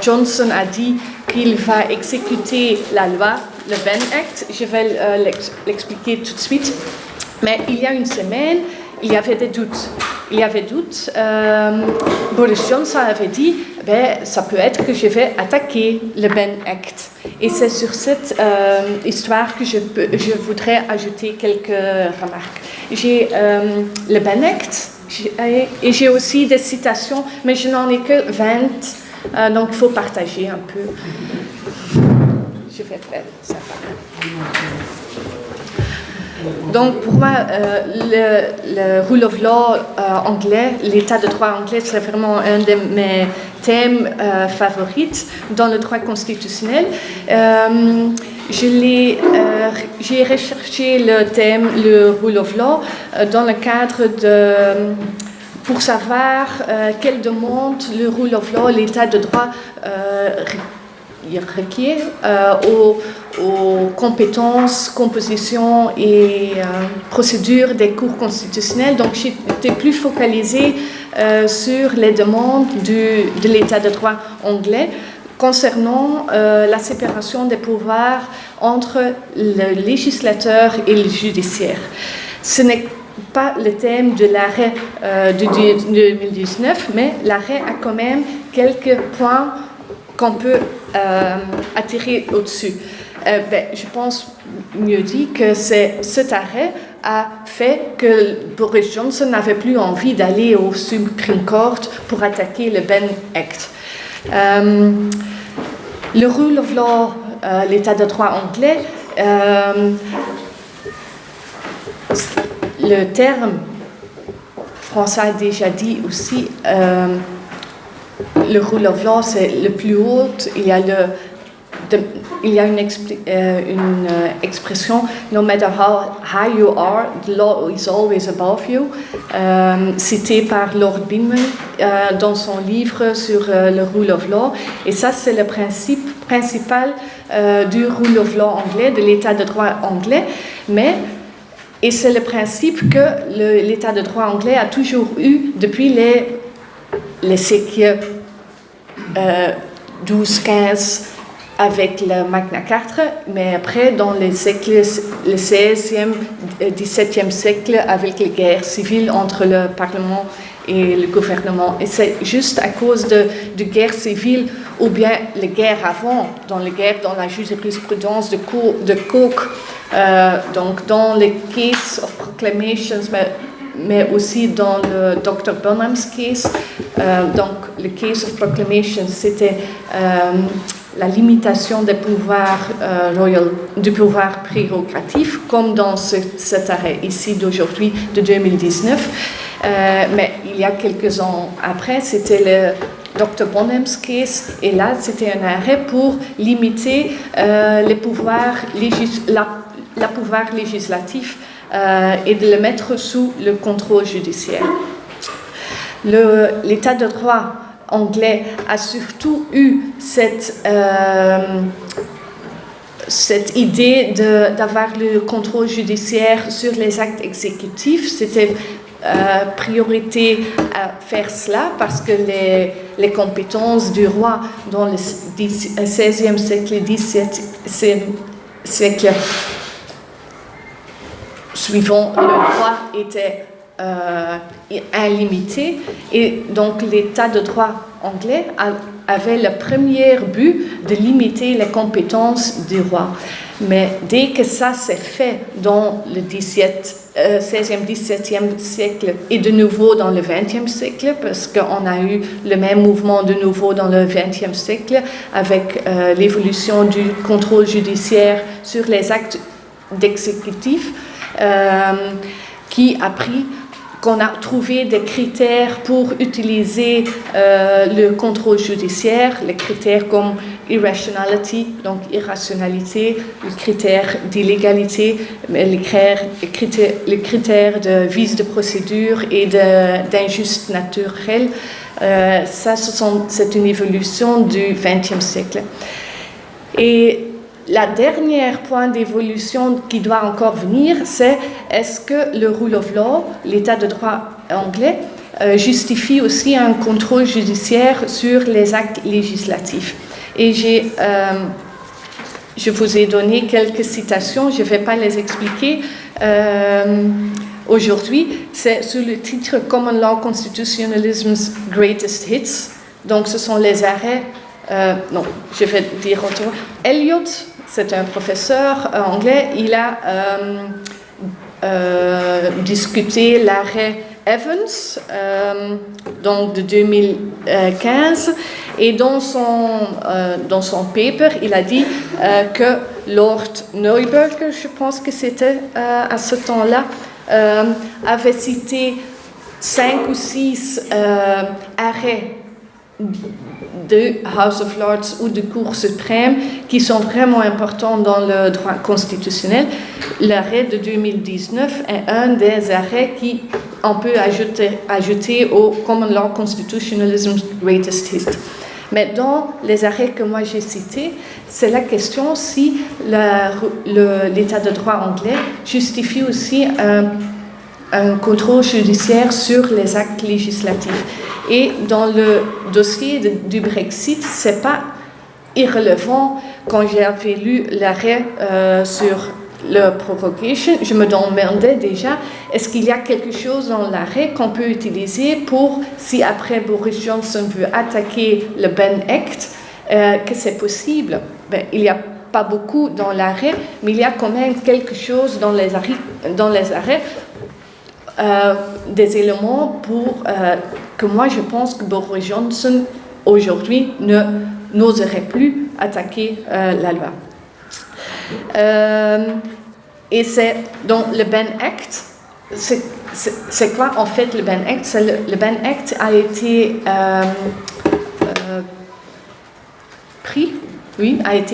Johnson a dit qu'il va exécuter la loi, le Benn Act. Je vais l'expliquer tout de suite. Mais il y a une semaine, il y avait des doutes. Boris Johnson avait dit, ça peut être que je vais attaquer le Benn Act. Et c'est sur cette histoire que je voudrais ajouter quelques remarques. J'ai le Benn Act et j'ai aussi des citations, mais je n'en ai que 20, donc il faut partager un peu. Je vais faire ça. Donc pour moi, le rule of law anglais, l'état de droit anglais, c'est vraiment un de mes thèmes favoris dans le droit constitutionnel. J'ai recherché le thème, le rule of law, dans le cadre pour savoir quelle demande le rule of law, l'état de droit requiert aux compétences, compositions et procédures des cours constitutionnelles. Donc, j'étais plus focalisée sur les demandes de l'état de droit anglais concernant la séparation des pouvoirs entre le législateur et le judiciaire. Ce n'est pas le thème de l'arrêt de 2019, mais l'arrêt a quand même quelques points qu'on peut attirer au-dessus. Je pense mieux dit que cet arrêt a fait que Boris Johnson n'avait plus envie d'aller au Supreme Court pour attaquer le Benn Act. Le rule of law, l'état de droit anglais, le terme, François a déjà dit aussi, le rule of law, c'est le plus haut. Il y a une expression, no matter how high you are, the law is always above you, citée par Lord Bingham dans son livre sur le rule of law. Et ça, c'est le principe principal du rule of law anglais, de l'état de droit anglais. Et c'est le principe que l'état de droit anglais a toujours eu depuis les siècles 12-15 avec le Magna Carta, mais après dans les siècles, le 16e, 17e siècle, avec les guerres civiles entre le Parlement et le gouvernement. Et c'est juste à cause de guerre civile ou bien les guerres avant, dans la jurisprudence de Coke, donc dans les Case of Proclamations, mais aussi dans le Dr. Bonham's case. Donc le Case of Proclamations, c'était la limitation des pouvoirs du pouvoir prérogatif, comme dans cet arrêt ici d'aujourd'hui, de 2019. Mais il y a quelques ans après, c'était le Dr. Bonham's case, et là, c'était un arrêt pour limiter les pouvoirs pouvoir législatif et de le mettre sous le contrôle judiciaire. L'état de droit anglais a surtout eu cette idée d'avoir le contrôle judiciaire sur les actes exécutifs. C'était priorité à faire cela parce que les compétences du roi dans le XVIe siècle et XVIIe siècle suivant le roi étaient illimitées, et donc l'état de droit anglais avait le premier but de limiter les compétences du roi. Mais dès que ça s'est fait dans le XVIe, XVIIe siècle et de nouveau dans le XXe siècle, parce qu'on a eu le même mouvement de nouveau dans le XXe siècle avec l'évolution du contrôle judiciaire sur les actes d'exécutif, qui a pris qu'on a trouvé des critères pour utiliser le contrôle judiciaire, les critères comme irrationality, donc irrationalité, le critère d'illégalité, les critères de vice de procédure et d'injuste naturel. C'est une évolution du XXe siècle. Et la dernière point d'évolution qui doit encore venir, c'est est-ce que le rule of law, l'état de droit anglais, justifie aussi un contrôle judiciaire sur les actes législatifs. Et je vous ai donné quelques citations, je ne vais pas les expliquer aujourd'hui. C'est sous le titre Common Law Constitutionalism's Greatest Hits. Donc ce sont les arrêts, non, je vais dire autrement. Eliot, c'est un professeur anglais, il a discuté l'arrêt Evans, donc de 2015, et dans son paper, il a dit que Lord Neuberger, je pense que c'était à ce temps-là, avait cité 5 ou 6 arrêts de House of Lords ou de Cour suprême qui sont vraiment importants dans le droit constitutionnel. L'arrêt de 2019 est un des arrêts qu'on peut ajouter au Common Law Constitutionalism's Greatest Hits. Mais dans les arrêts que moi j'ai cités, c'est la question si l'état de droit anglais justifie aussi un contrôle judiciaire sur les actes législatifs. Et dans le dossier du Brexit, ce n'est pas irrelevant. Quand j'avais lu l'arrêt sur le prorogation, je me demandais déjà, est-ce qu'il y a quelque chose dans l'arrêt qu'on peut utiliser pour, si après Boris Johnson veut attaquer le Ben Act, que c'est possible. Il n'y a pas beaucoup dans l'arrêt, mais il y a quand même quelque chose dans les arrêts, des éléments pour que moi je pense que Boris Johnson aujourd'hui n'oserait plus attaquer la loi. Et c'est dans le Ben Act, c'est quoi en fait le Ben Act? Le Ben Act a été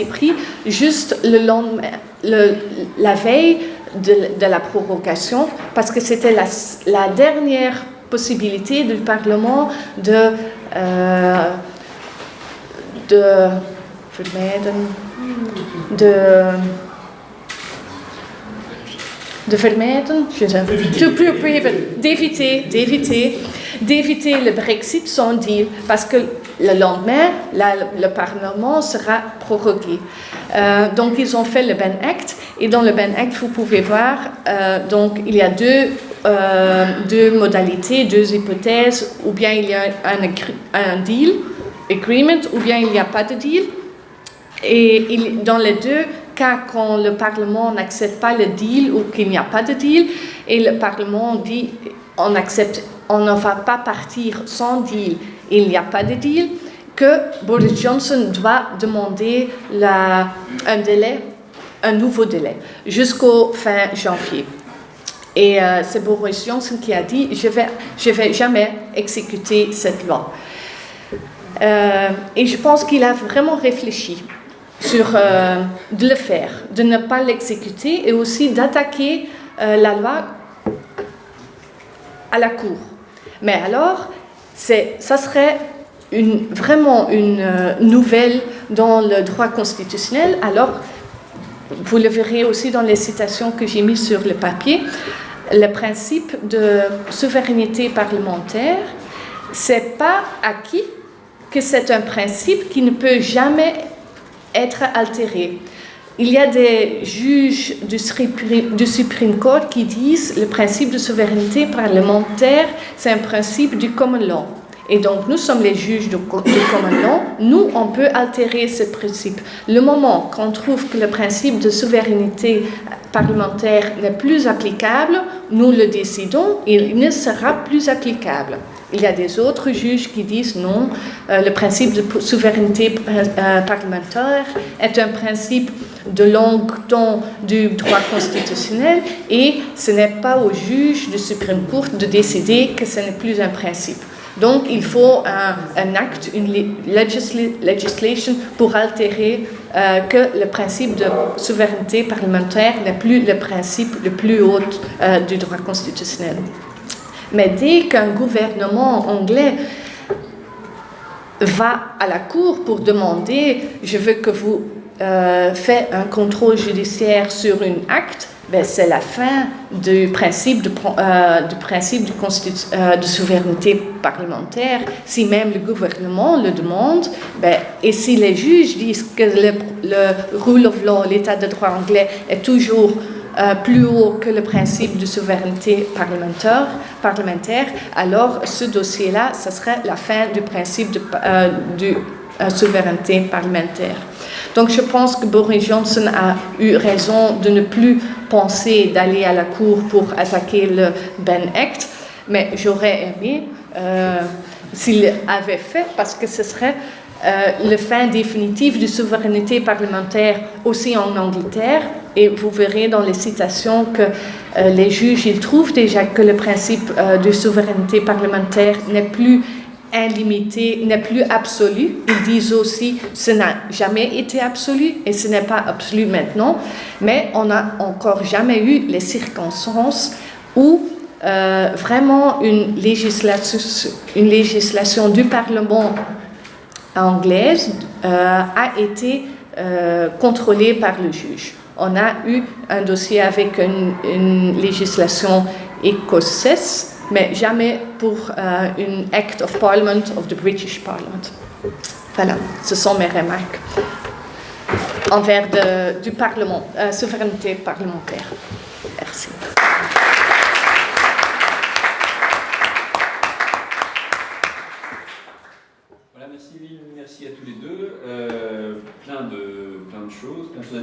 pris juste le lendemain, la veille de la prorogation, parce que c'était la dernière possibilité du Parlement de d'éviter le Brexit sans deal, parce que le lendemain, le Parlement sera prorogué. Donc, ils ont fait le Ben Act, et dans le Ben Act, vous pouvez voir, donc, il y a 2 deux modalités, deux hypothèses, ou bien il y a un deal, agreement, ou bien il n'y a pas de deal. Et dans les deux cas, quand le Parlement n'accepte pas le deal ou qu'il n'y a pas de deal, et le Parlement dit on ne va pas partir sans deal, il n'y a pas de deal, que Boris Johnson doit demander un nouveau délai, jusqu'au fin janvier. Et c'est Boris Johnson qui a dit je vais jamais exécuter cette loi. Et je pense qu'il a vraiment réfléchi sur de le faire, de ne pas l'exécuter et aussi d'attaquer la loi à la Cour. Mais alors, ça serait vraiment une nouvelle dans le droit constitutionnel. Alors, vous le verrez aussi dans les citations que j'ai mises sur le papier, le principe de souveraineté parlementaire, c'est pas acquis que c'est un principe qui ne peut jamais être altéré. Il y a des juges du Supreme Court qui disent que le principe de souveraineté parlementaire, c'est un principe du common law. Et donc, nous sommes les juges du common law. Nous, on peut altérer ce principe. Le moment qu'on trouve que le principe de souveraineté parlementaire n'est plus applicable, nous le décidons et il ne sera plus applicable. Il y a des autres juges qui disent non, le principe de souveraineté parlementaire est un principe de long temps du droit constitutionnel et ce n'est pas au juge du Supreme Court de décider que ce n'est plus un principe. Donc, il faut un acte, une legislation pour altérer que le principe de souveraineté parlementaire n'est plus le principe le plus haut du droit constitutionnel. Mais dès qu'un gouvernement anglais va à la Cour pour demander « je veux que vous faites un contrôle judiciaire sur un acte », ben, c'est la fin du principe de souveraineté parlementaire. Si même le gouvernement le demande, ben, et si les juges disent que le rule of law, l'état de droit anglais, est toujours plus haut que le principe de souveraineté parlementaire, alors ce dossier-là, ce serait la fin du principe de souveraineté parlementaire. Donc je pense que Boris Johnson a eu raison de ne plus penser d'aller à la Cour pour attaquer le Ben Act, mais j'aurais aimé s'il l'avait fait parce que ce serait la fin définitive de souveraineté parlementaire aussi en Angleterre. Et vous verrez dans les citations que les juges ils trouvent déjà que le principe de souveraineté parlementaire n'est plus illimité, n'est plus absolu. Ils disent aussi que ce n'a jamais été absolu et ce n'est pas absolu maintenant, mais on n'a encore jamais eu les circonstances où vraiment une législation du Parlement anglaise a été contrôlée par le juge. On a eu un dossier avec une législation écossaise, mais jamais pour une Act of Parliament of the British Parliament. Voilà, ce sont mes remarques envers du Parlement, souveraineté parlementaire. Merci. Voilà, merci Lynn, merci à tous les deux. Plein de choses.